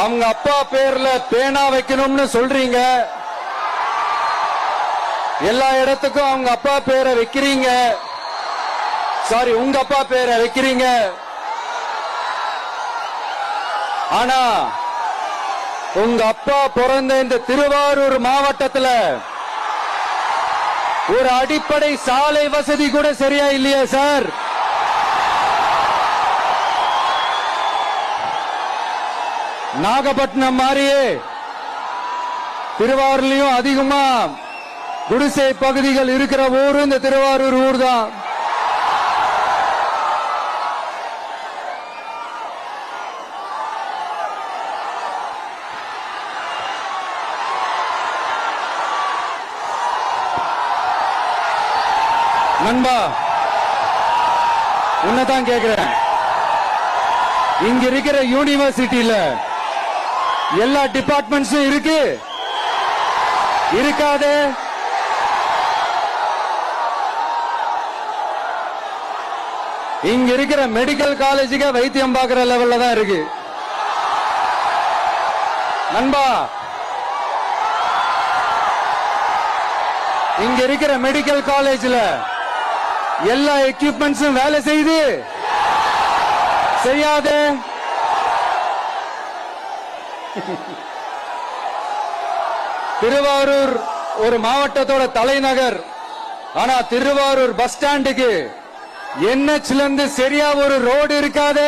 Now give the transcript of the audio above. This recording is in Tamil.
அவங்க அப்பா பேர்ல பேனா வைக்கணும்னு சொல்றீங்க. எல்லா இடத்துக்கும் அவங்க அப்பா பேரை வைக்கிறீங்க. சாரி, உங்க அப்பா பேரை வைக்கிறீங்க. ஆனா உங்க அப்பா பிறந்த இந்த திருவாரூர் மாவட்டத்தில் ஒரு அடிப்படை சாலை வசதி கூட சரியா இல்லையா சார்? நாகப்பட்டினம் மாதிரியே திருவாரூர்லயும் அதிகமா குடிசை பகுதிகள் இருக்கிற ஊர் இந்த திருவாரூர் ஊர் தான். நண்பா, உன்னதான் கேக்குறேன். இங்க இருக்கிற யூனிவர்சிட்டியில எல்லா டிபார்ட்மெண்ட்ஸும் இருக்கு இருக்காது? இங்க இருக்கிற மெடிக்கல் காலேஜுக்கு வைத்தியம் பார்க்கிற லெவல்ல தான் இருக்கு. நண்பா, இங்க இருக்கிற மெடிக்கல் காலேஜ்ல எல்லா எக்யூப்மெண்ட்ஸும் வேலை செய்து செய்யாது? திருவாரூர் ஒரு மாவட்டத்தோட தலைநகர். ஆனா திருவாரூர் பஸ் ஸ்டாண்டுக்கு NHல இருந்து சரியா ஒரு ரோடு இருக்காது.